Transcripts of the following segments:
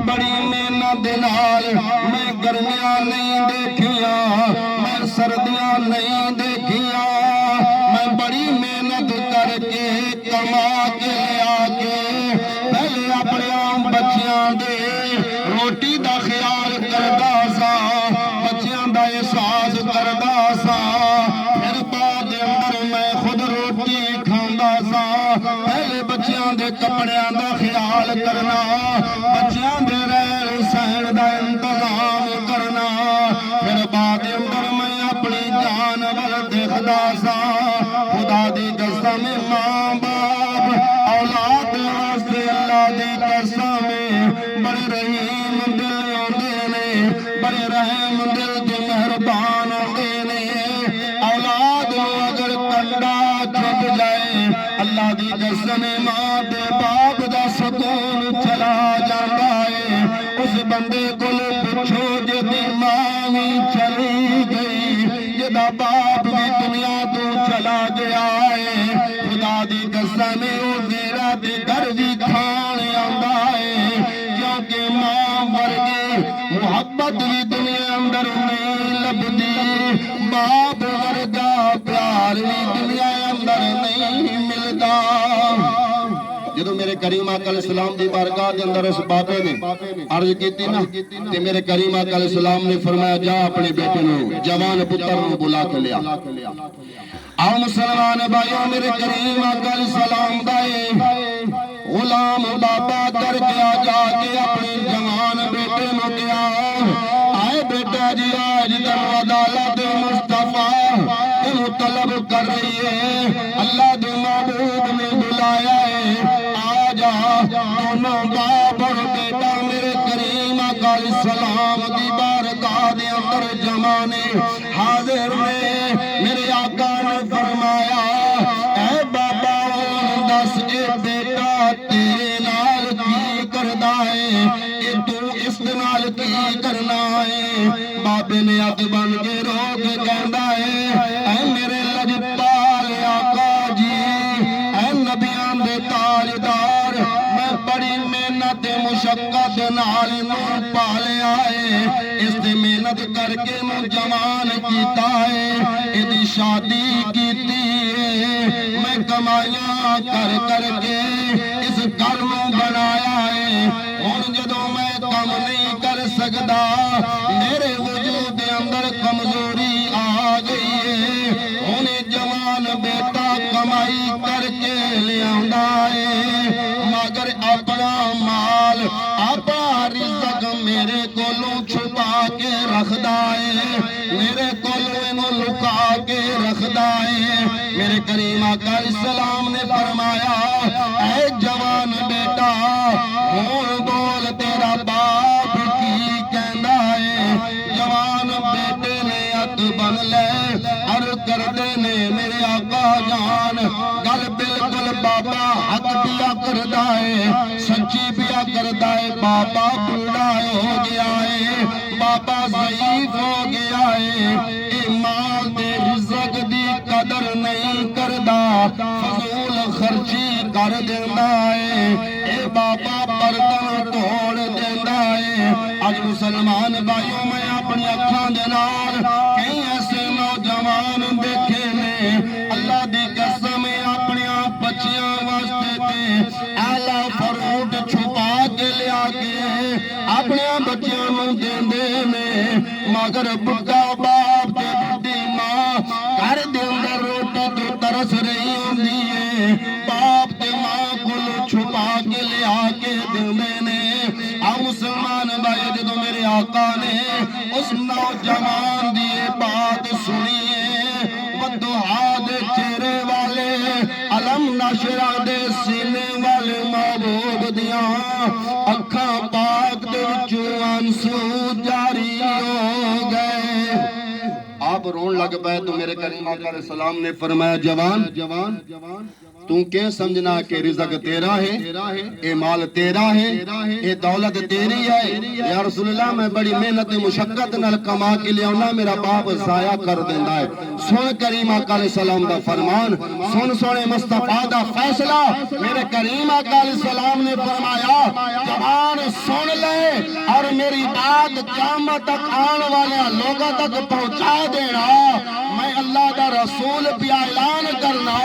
बड़ी मेहनत दे नाल मैं गर्मियां नहीं देखिया, मैं सर्दियां नहीं देखिया, मैं बड़ी मेहनत करके कमा के लिया के पहले अपने बच्चियां दे रोटी दा ख्याल करदा सा, बच्चियां दा एहसास करदा सा, फिर बाद अंदर मैं खुद रोटी खांदा सा। पहले बच्चियां दे कपड़ियां दा ख्याल करना, बच्चियां दे रहन सहन दा इंतजाम करना, फिर बाद अंदर मैं अपनी जान वल देखदा सा। खुदा दी कसम मां बाप औलाद वास्ते अल्लाह दी कसम बड़े रहीम दिल होंदे ने, बड़े रहम दिल ते मेहरबान होंदे ने। औलाद अगर कंडा छुप जाए अल्लाह दी कसम मां ते बाप दा सुकून चला जाता है। उस बंदे को पुछो जिहदी मां भी चली गई, जिहदा बाप भी दुनिया तो चला गया है, खुदा दी कसम उसदे रात घर भी खान आंदा है, क्योंकि मां वर्गी मुहब्बत भी दुनिया अंदर नहीं लभदी, बाप वर्गा प्यार भी दुनिया अंदर नहीं मिलता। जो मेरे करीम आका अलैहिस्सलाम दी बारगाह के अंदर उस बाबे ने अर्ज की ना, ते मेरे करीम आका अलैहिस्सलाम ने फरमाया जा अपने बेटे नु जवान पुत्र नु बुला के लिया। आओ मुसलमान भाइयों, मेरे करीम आका अलैहिस्सलाम दा गुलाम बाबा कर गया जाके अपने जवान बेटे नु गया, आए बेटा जी आज तक अदालत मुस्तफा तेन तलब कर रही है, अल्लाह दे महबूब ने बुलाया है, आजा। दोनों बाप और बेटा मेरे करीम आका अलैहिस्सलाम दी बारगाह दे अंदर जमाने हाजिर ने। मेरे आका ने फरमाया ऐ बाबा दस ए बेटा तेरे नाल की करदा है, ए तू इस नाल की करना है। बाबे ने हथ बन के रोक कहंदा है ऐ मेरे लजपाल आका जी, ऐ नबियां दे ताजदार, मैं बड़ी मेहनत मुशक्कत नाल नूं पालिया है, इस ते मेहनत करके नूं जवान कीता है, इहदी शादी कीती है, मैं कमाइयां कर करके इस घर नूं बनाया है। हुण जदों मैं कम नहीं कर सकदा, मेरे वजूद दे अंदर कमजोरी आ गई है, हुण जवान बेटा कमाई करके लियांदा है, मगर अपना माल अपना रिज़्क मेरे कोलों छुपा के रखदा है, मेरे कोलों इन्हूं लुका के रखदा है। मेरे करीम आका अलैहिस्सलाम ने फरमाया ऐ जवान बेटा हुण बोल तेरा बाप की कहंदा है। जवान बेटे ने हथ बन ले अर्ज करदे ने मेरे आका जान गल बिल्कुल बाबा हक दिया करदा है, सच्ची पिया करदा है। बाबा बूढ़ा हो गया है, बाबा ज़ईफ हो गया है, ए माल दे रिज़्क दी कदर नहीं करदा, फजूल खर्ची कर देंदा है, ए बाबा बर्तन तोड़ देंदा है। अज मुसलमान भाइयों मैं अपनी अखां दे नाल कई ऐसे नौजवान देखे ने, अल्लाह दी कसम अपने बच्चियां वास्ते ते आला फरूट छुपा के लिया के अपने बच्चियां नूं देंदे ने, मगर बुढ़ा बाप ते बुढ़ी मां घर दे अंदर रोटी तो तरस रही होंदी है, बाप ते मां को छुपा के लिया के देंदे ने। आ मुसलमान भाई जदों मेरे आका ने उस नौजवान दी बात सुनी है, बददुआ दे चेहरे वाले अलम नशरा दे सीने वाले महबूब दियां अखां पाक दे विचों आंसू जारी हो गए। आप रोन लग पाए तो मेरे करीम आका अलैहिस्सलाम ने फरमाया जवान जवान तू क्या समझना कि रिज़्क तेरा है, ए माल तेरा है, ए दौलत तेरी है। या रसूलुल्लाह मैं बड़ी मेहनत मुशक्कत नाल कमा के लियाउना, मेरा बाप ज़ाया कर देंदा है। सुन करीम आका अलैहिस्सलाम दा फरमान, सुन सोने मुस्तफा दा फैसला। मेरे करीम आका अलैहिस्सलाम ने फरमाया जवान सुन ले, मेरी बात क़यामत तक आने वाले लोगों तक पहुंचा देना। मैं अल्लाह दा रसूल पिया ऐलान करना,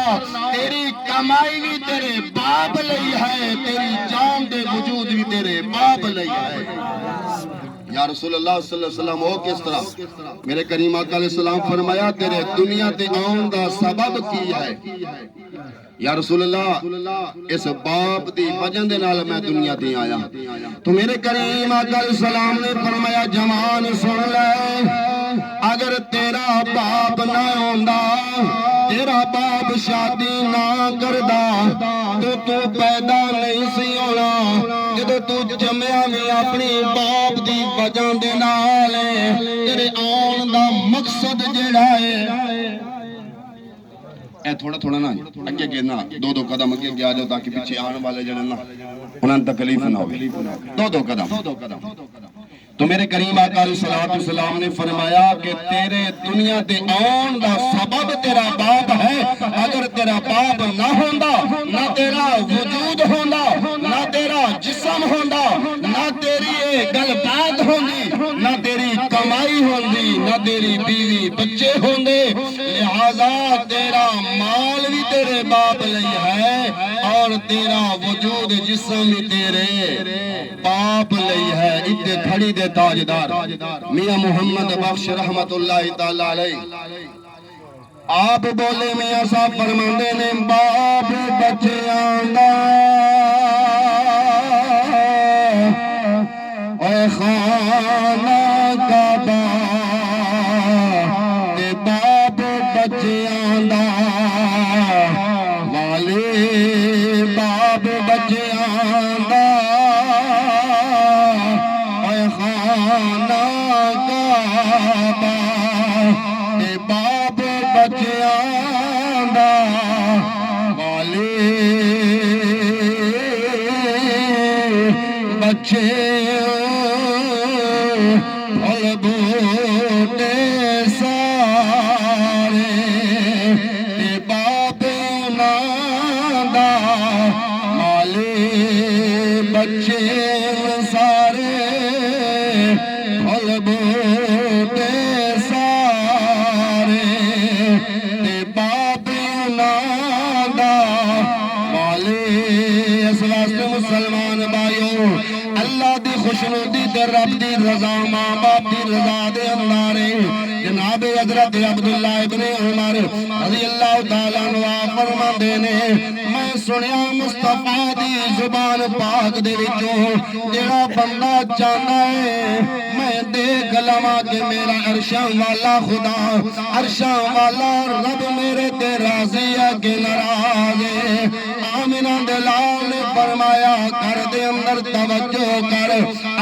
तेरी कमाई भी तेरे बाप लई है, तेरी जान दे वजूद भी तेरे बाप लई है। या रसूलुल्लाह सल्लल्लाहु अलैहि वसल्लम हो किस तरह? मेरे करीम आका अलैहि सलाम फरमाया तेरे दुनिया ते आउण दा सबब की है? या रसूलुल्लाह इस बाप दी वजह दे नाल मैं दुनिया ते आया। तो मेरे करीम आका अलैहि सलाम ने फरमाया जवान सुन ले, अगर तेरा बाप ना होंदा, तेरा बाप शादी ना करदा तो तू पैदा नहीं सी होना। जदों तू जम्मिया में अपनी बाप दी वजह दे नाल तेरे आउण दा मकसद जेड़ा है थोड़ा थोड़ा ना अगे अगे ना दो दो कदम अगे आ जाओ ताकि पीछे आने वाले जड़े ना उन्हें तकलीफ ना हो। दो दो कदम। तो मेरे करीम आका अलैहि सलाम ने फरमाया कि तेरे दुनिया ते आउण दा सबब तेरा बाप है। अगर तेरा बाप ना होंदा, ना तेरा वजूद होंदा, ना तेरा जिस्म होंदा, ना तेरी गलबात होंदी, ना तेरी कमाई होंदी, ना तेरी बीवी बच्चे होंदे। लिहाजा तेरा माल भी तेरे बाप लई है और तेरा वजूद जिस्म भी तेरे बाप लई है। इत्ते खड़ी दे ताजदार मियां मोहम्मद बख्श रहमतुल्लाहि ताला अलैहि आप बोले मियां साहब फरमांदे ने बाप बच्चियां दा ओए खाना काबा ते बाप बच्चियां दा वाले बाप बच्चियां दा खाना काबा ते बाप बच्चियां दा वाले बच्चे फल बूटे सारे ते बाप नां दा वाले बच्चे सारे बूटे सारे ते बाप नादा वाले। इस वास्ते मुसलमान भाइयों अल्लाह दी खुशनुदी ते रब दी रजा मां बाप दी रजा दे अंदर जनाब हजरत अब्दुल्ला इब्ने उमर रज़ी अल्लाह तआला अन्हु फरमांदे ने मैं सुनिया मुस्तफा दी जुबान पाक दे विचों जेड़ा बंदा चाहता है मैं देख लवां कि मेरा अरशां वाला खुदा अरशां वाला रब मेरे ते राजी है कि नाराज है। आमिना दे लाल ने फरमाया कर दे अंदर तवज्जो कर,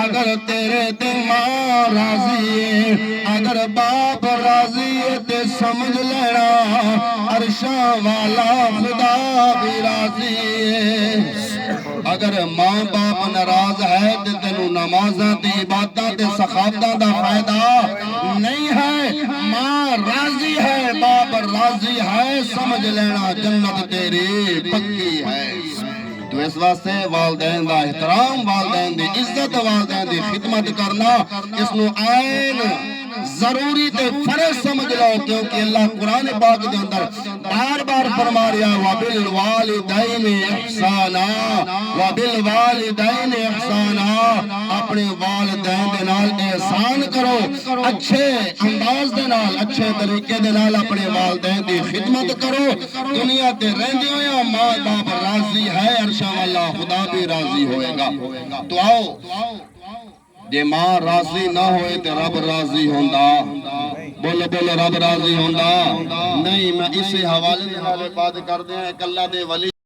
अगर तेरे ते मां राजी है, अगर बाप राजी है ते समझ लेना अरशां वाला खुदा भी राजी है। अगर मां बाप नाराज है तो तेनू नमाज़ां दी इबादतां ते सखावतां दा फायदा नहीं है। मां राजी है, बाप राजी है, समझ लेना जन्नत तेरी पक्की है। तो इस वास्ते वालदैन दा एहतराम, वालदैन दी इज्जत, वालदैन दी खिदमत करना इसनू आइन जरूरी ते फर्ज समझ लो, क्योंकि अल्लाह कुरान पाक दे अंदर बार बार फरमा रहा है वबिल वालिदैन इहसाना, वबिल वालिदैन इहसाना, अपने वालिदैन दे नाल एहसान करो, अच्छे अंदाज दे नाल, अच्छे तरीके दे नाल अपने वालिदैन दी खिदमत करो। दुनिया ते रहंदे होया मां बाप राजी है, अरशा वाला खुदा भी राजी होएगा। तो आओ जे मां राजी ना होए तो रब राजी होंदा। बोलो बोलो रब राजी होंदा नहीं। मैं इस हवाले बात कर दिया, एक अल्लाह दे वली